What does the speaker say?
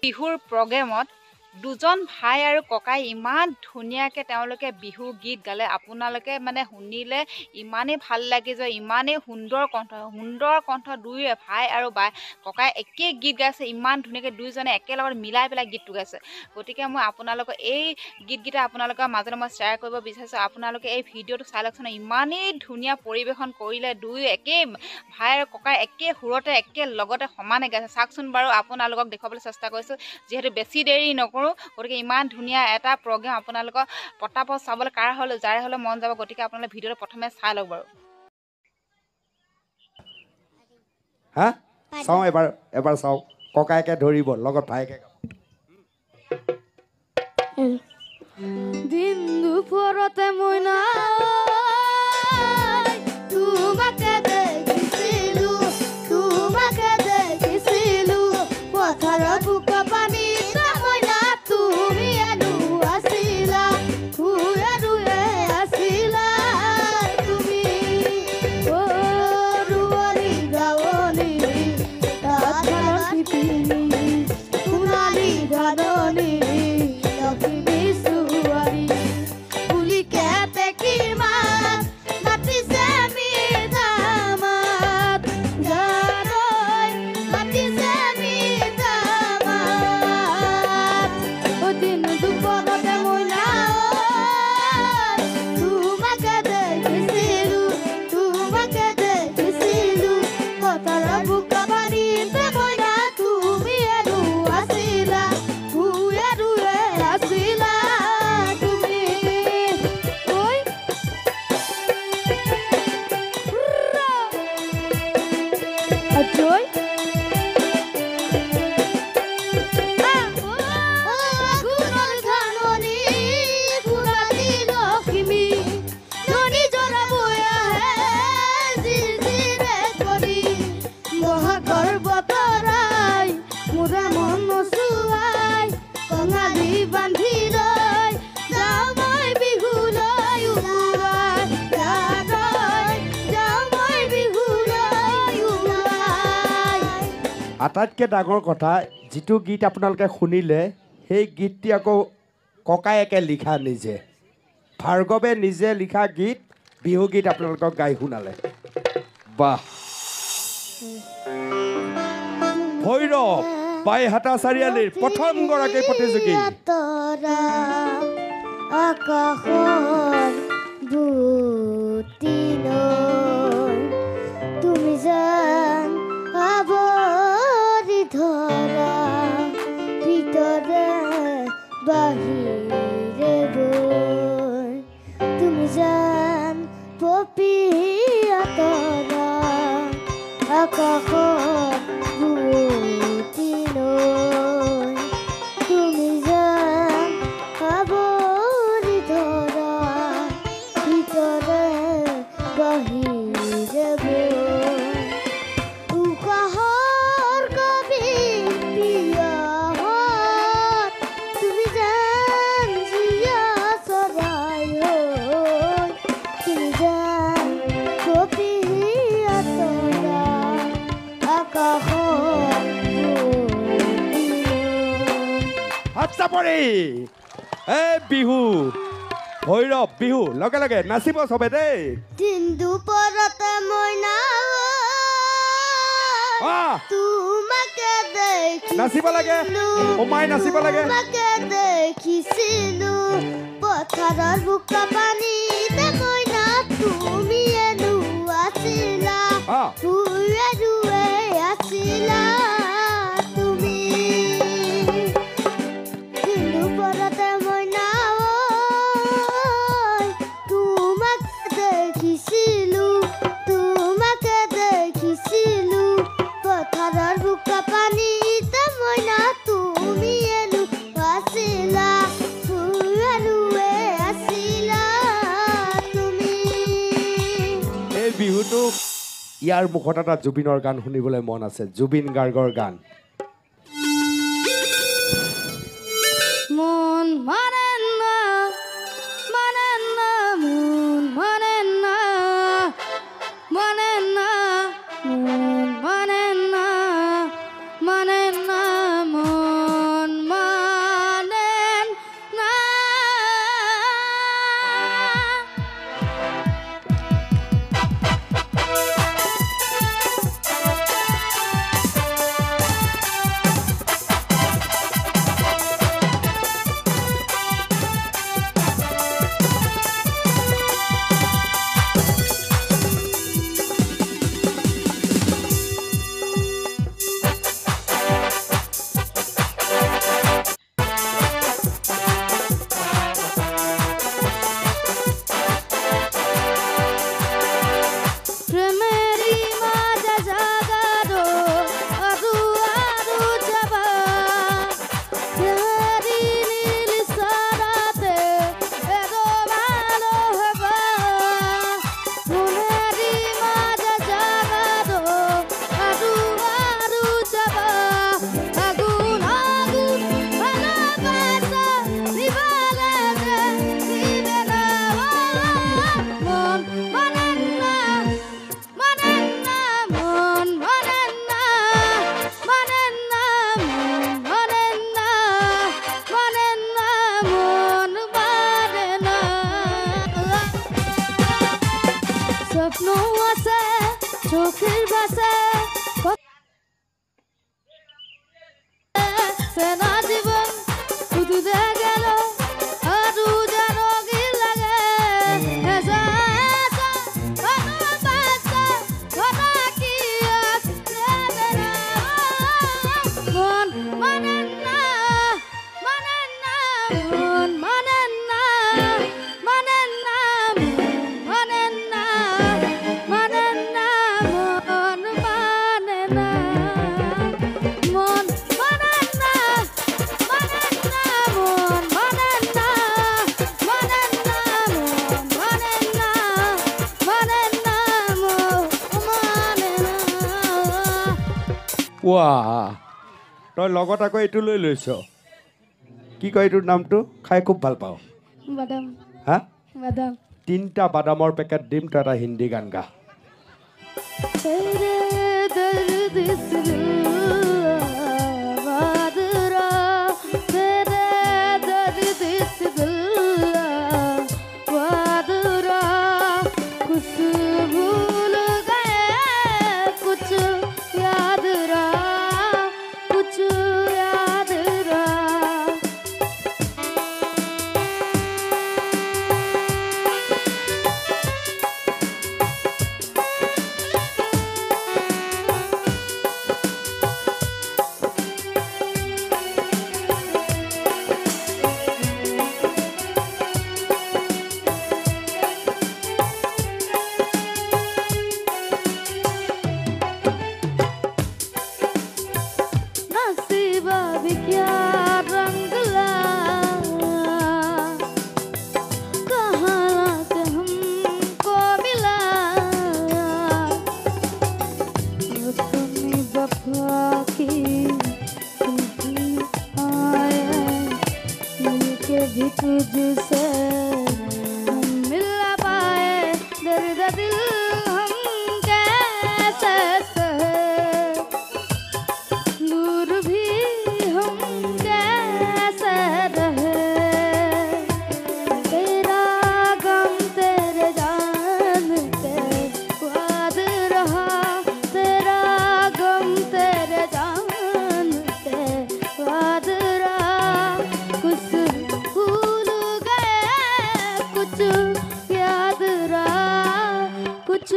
বিহুৰ প্ৰগ্ৰেমত দুজন ভাই আৰু ককাই ইমান ধুনীয়াকৈ তেওঁলোকে বিহু গীত গালে আপোনালোকে মানে শুনিলে ইমানেই ভাল লাগি যায় ইমানেই সুন্দৰ কণ্ঠ দুয়োৱে ভাই আৰু ককাই একে গীত গাইছে ইমান ধুনীয়াকৈ দুইজনে একেলগত মিলাই পেলাই গীতটো গাইছে গতিকে মই আপোনালোকক এই গীতকেইটা আপোনালোকৰ মাজতে মই শ্বেয়াৰ কৰিব বিচাৰিছোঁ আপোনালোকে এই ভিডিঅ'টো চাই লওকচোন ইমানেই ধুনীয়া পৰিৱেশন কৰিলে দুয়ো একে ভাই আৰু ককাই একে সুৰতে একে লগতে সমানে গাইছে চাওকচোন বাৰু আপোনালোকক দেখুৱাবলৈ চেষ্টা কৰিছোঁ যিহেতু বেছি দেৰি নকৰোঁ গতিকে ইমান ধুনীয়া এটা প্ৰগ্ৰেম আপোনালোকক পটাপট চাবলৈ কাৰ হ'লেও যাৰে হ'লেও মন যাব গতিকে আপোনালোকে ভিডিঅ'টো প্ৰথমে চাই লওক বাৰু হা চাওঁ এবাৰ চাওঁ ককাইকে ধৰিব লগত ভাইকে দিন দুপৰতে মইনা তোমাকে দেখিছিলো পথাৰৰ বুক পানী মইনা তুমি এনো আছিলা আছিলা তুমি ৰুৱলি গাৱলি সোণালী গাদনি লখিমী ছোৱালী পুলিকে দেখি মাত মাতিছে মিঠা মাত মাতিছে মিঠা মাত দিন দুপৰতে মইনা তোমাকে দেখিছিলো পথাৰৰ বুক পানীতে মইনা তুমি এনো আছিলা আছিলা তুমি ঐ আজয় আটাইতকৈ ডাঙৰ কথা যিটো গীত আপোনালোকে শুনিলে সেই গীতটি আকৌ ককায়েকে লিখা নিজে ভাৰ্গৱে নিজে লিখা গীত বিহু গীত আপোনালোকক গাই শুনালে বাহ ভৈৰৱ বাইহাটা চাৰিআলিৰ প্ৰথম গৰাকী প্ৰতিযোগী আকাশৰ বুটিন তুমি যেন আৱৰি ধৰা ভিতৰে বাহিৰে গৈ তুমি যেন পপিয়া তৰা আকাশৰ বুটিন তুমি যেন আৱৰি ধৰা ভিতৰে বাহিৰে গৈ উকাহৰ কবি পিয়াহত তুমি যেন জীয়া চৰাই হৈ তুমি যেন কপিয়া তৰা আকাশৰ হাতচাপৰি এই বিহু ভৈৰৱ বিহু লগে লগে নাচিব চবে দেই দিন দুপৰতে মইনা তোমাকে দেখি নাচিব লাগে ওমাই নাচিব লাগে তোমাকে দেখিছিলো পথাৰৰ বোকা পানীতে মইনা তুমি এনো আছিলা আছিলা তুমি দিন দুপৰতে মইনা তোমাকে দেখিছিলো পথাৰৰ বোকা পানীতে মইনা তুমি এনো আছিলা আছিলা তুমি এই বিহুটো ইয়াৰ মুখত এটা জুবিনৰ গান শুনিবলৈ মন আছে জুবিন গাৰ্গৰ গান মন মানে না মন মানে না মন মানে না মন চোখের ভাষা সেনা জীবন শুধু গেল আরু যেন কি লাগে এসা এসা ভালোবাসা কথা কি আছে মন মানে না মানে না মন মানে না মানে না মানে না মানে না মন মানে না মন মানে না মানে না মন মানে না মানে না মন মানে না মানে না মন মানে না ৱাহ তই লগত আকৌ এইটো লৈ লৈছ কি কয় এইটোৰ নামটো খাই খুব ভাল পাওঁ বাদাম হা বাদাম 3টা বাদামৰ পেকেট দিম তই এটা হিন্দী গান গা तेरे दर्द से वादरा तेरे दर्द से वादरा कुछ भूल गए कुछ याद रहा कुछ याद रहा नसीबा भी क्या रंग लाया कहाँ लाके हमको मिलाया अपनी वफा की खुशी आए मिलके भी तुझसे हम मिल ना पाए दर्द दिल हम कैसे सहे दूर भी हम कैसे रहे तेरा गम तेरे जानते याद रहा तेरा गम तेरे जानते याद रहा कुछ भूल गए कुछ याद रहा कुछ